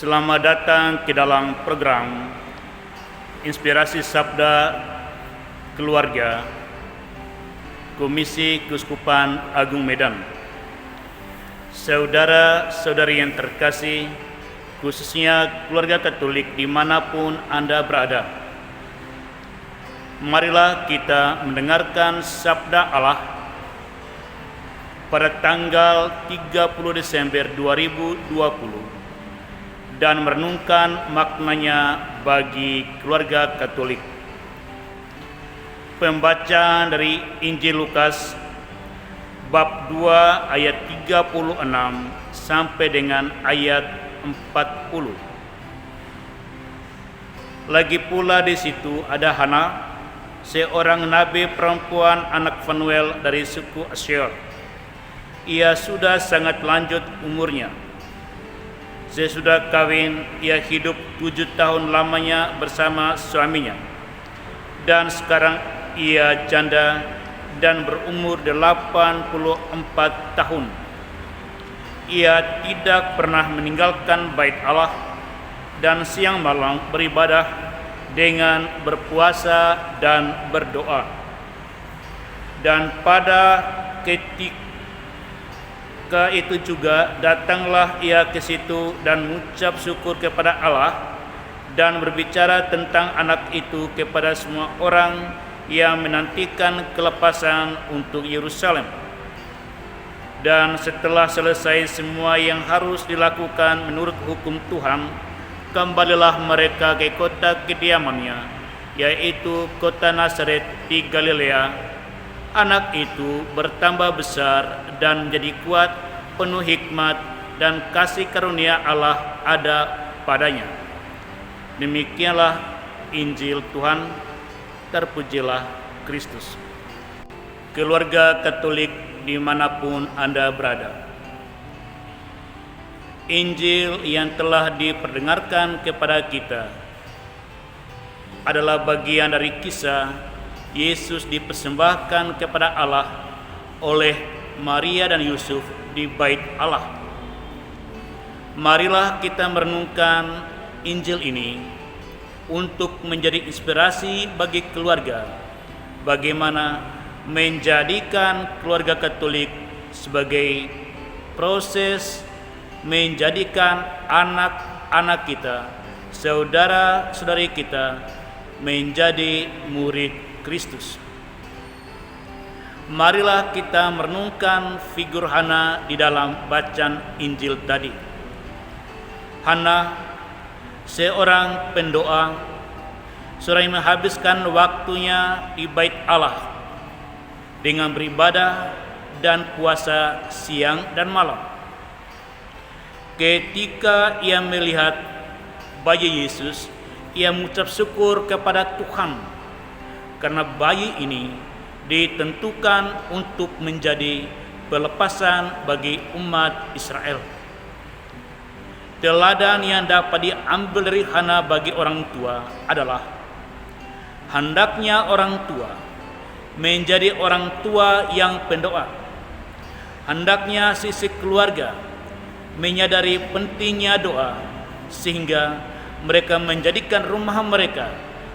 Selamat datang ke dalam program Inspirasi Sabda Keluarga Komisi Keuskupan Agung Medan. Saudara-saudari yang terkasih, khususnya keluarga Katolik dimanapun Anda berada, marilah kita mendengarkan Sabda Allah pada tanggal 30 Desember 2020 dan merenungkan maknanya bagi keluarga Katolik. Pembacaan dari Injil Lukas bab 2 ayat 36 sampai dengan ayat 40. Lagi pula di situ ada Hana, seorang nabi perempuan anak Fanuel dari suku Asher. Ia sudah sangat lanjut umurnya. Sesudah kawin, ia hidup 7 tahun lamanya bersama suaminya. Dan sekarang ia janda dan berumur 84 tahun. Ia tidak pernah meninggalkan bait Allah dan siang malam beribadah dengan berpuasa dan berdoa. Dan pada ketika itu juga datanglah ia ke situ dan mengucap syukur kepada Allah dan berbicara tentang anak itu kepada semua orang yang menantikan kelepasan untuk Yerusalem. Dan setelah selesai semua yang harus dilakukan menurut hukum Tuhan, kembalilah mereka ke kota kediamannya, yaitu kota Nazaret di Galilea. Anak itu bertambah besar dan menjadi kuat, penuh hikmat dan kasih karunia Allah ada padanya. Demikianlah Injil Tuhan, terpujilah Kristus. Keluarga Katolik dimanapun Anda berada, Injil yang telah diperdengarkan kepada kita adalah bagian dari kisah Yesus dipersembahkan kepada Allah oleh Maria dan Yusuf di bait Allah. Marilah kita merenungkan Injil ini untuk menjadi inspirasi bagi keluarga, bagaimana menjadikan keluarga Katolik sebagai proses menjadikan anak-anak kita, saudara-saudari kita menjadi murid Kristus. Marilah kita merenungkan figur Hana di dalam bacaan Injil tadi. Hana, seorang pendoa, seorang yang menghabiskan waktunya di bait Allah dengan beribadah dan puasa siang dan malam. Ketika ia melihat bayi Yesus, ia mengucap syukur kepada Tuhan karena bayi ini ditentukan untuk menjadi pelepasan bagi umat Israel. Teladan yang dapat diambil dari Hana bagi orang tua adalah hendaknya orang tua menjadi orang tua yang pendoa. Hendaknya sisi keluarga menyadari pentingnya doa sehingga mereka menjadikan rumah mereka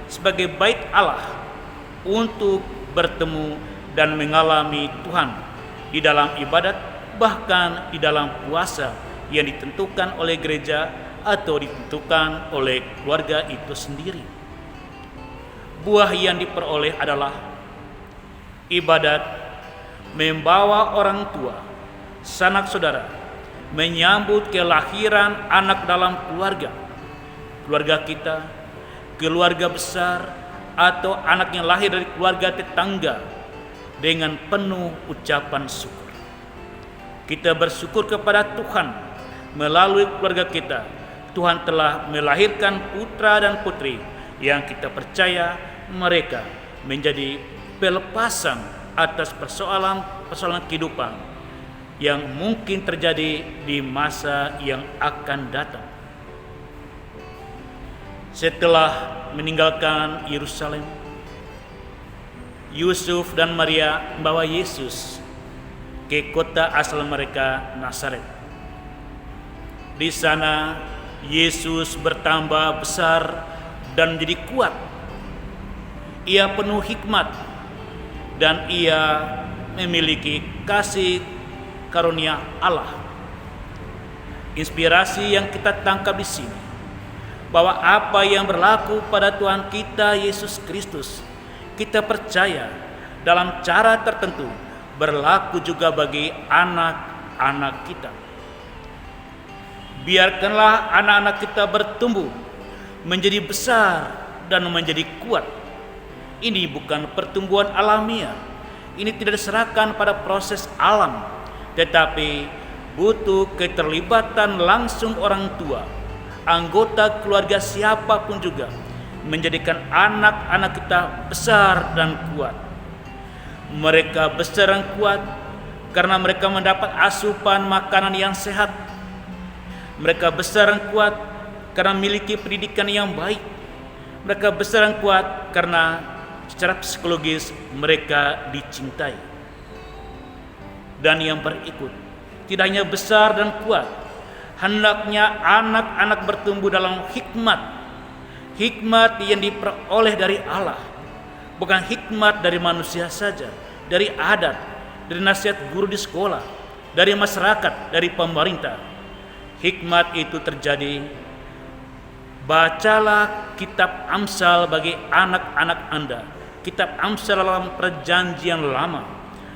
sebagai bait Allah untuk bertemu dan mengalami Tuhan di dalam ibadat, bahkan di dalam puasa yang ditentukan oleh gereja atau ditentukan oleh keluarga itu sendiri. Buah yang diperoleh adalah ibadat, membawa orang tua, sanak saudara, menyambut kelahiran anak dalam keluarga kita, keluarga besar, atau anak yang lahir dari keluarga tetangga dengan penuh ucapan syukur. Kita bersyukur kepada Tuhan melalui keluarga kita. Tuhan telah melahirkan putra dan putri yang kita percaya mereka menjadi pelepasan atas persoalan kehidupan yang mungkin terjadi di masa yang akan datang. Setelah meninggalkan Yerusalem, Yusuf dan Maria membawa Yesus ke kota asal mereka, Nazaret. Di sana Yesus bertambah besar dan menjadi kuat. Ia penuh hikmat dan ia memiliki kasih karunia Allah. Inspirasi yang kita tangkap di sini bahwa apa yang berlaku pada Tuhan kita Yesus Kristus, kita percaya dalam cara tertentu berlaku juga bagi anak-anak kita. Biarkanlah anak-anak kita bertumbuh menjadi besar dan menjadi kuat. Ini bukan pertumbuhan alamiah. Ini tidak diserahkan pada proses alam, tetapi butuh keterlibatan langsung orang tua, anggota keluarga siapapun juga, menjadikan anak-anak kita besar dan kuat. Mereka besar dan kuat karena mereka mendapat asupan makanan yang sehat. Mereka besar dan kuat karena memiliki pendidikan yang baik. Mereka besar dan kuat karena secara psikologis mereka dicintai. Dan yang berikut, tidak hanya besar dan kuat, hendaknya anak-anak bertumbuh dalam hikmat. Hikmat yang diperoleh dari Allah, bukan hikmat dari manusia saja, dari adat, dari nasihat guru di sekolah, dari masyarakat, dari pemerintah. Hikmat itu terjadi. Bacalah kitab Amsal bagi anak-anak Anda. Kitab Amsal dalam perjanjian lama.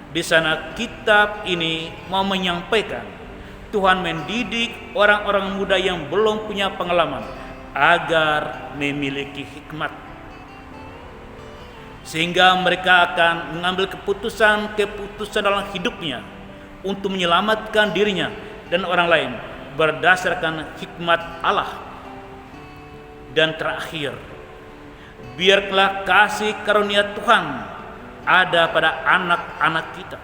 Di sana kitab ini mau menyampaikan Tuhan mendidik orang-orang muda yang belum punya pengalaman agar memiliki hikmat, sehingga mereka akan mengambil keputusan dalam hidupnya untuk menyelamatkan dirinya dan orang lain berdasarkan hikmat Allah. Dan terakhir, biarlah kasih karunia Tuhan ada pada anak-anak kita.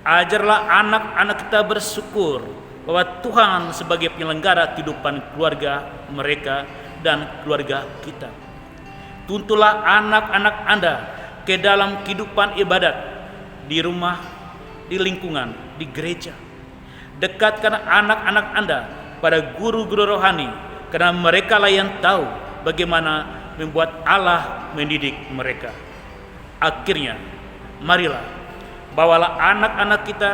Ajarlah anak-anak kita bersyukur bahwa Tuhan sebagai penyelenggara kehidupan keluarga mereka dan keluarga kita. Tuntunlah anak-anak Anda ke dalam kehidupan ibadat, di rumah, di lingkungan, di gereja. Dekatkan anak-anak Anda pada guru-guru rohani, karena mereka lah yang tahu bagaimana membuat Allah mendidik mereka. Akhirnya, marilah bawalah anak-anak kita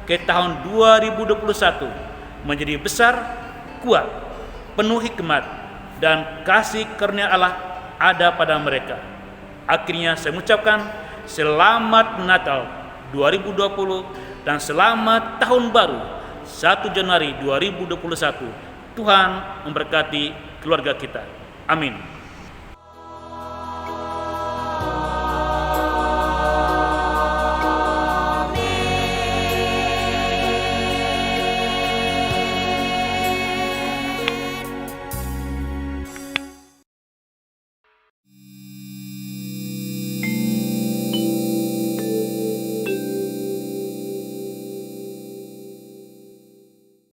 ke tahun 2021 menjadi besar, kuat, penuh hikmat, dan kasih karunia Allah ada pada mereka. Akhirnya saya mengucapkan selamat Natal 2020 dan selamat Tahun Baru 1 Januari 2021. Tuhan memberkati keluarga kita. Amin.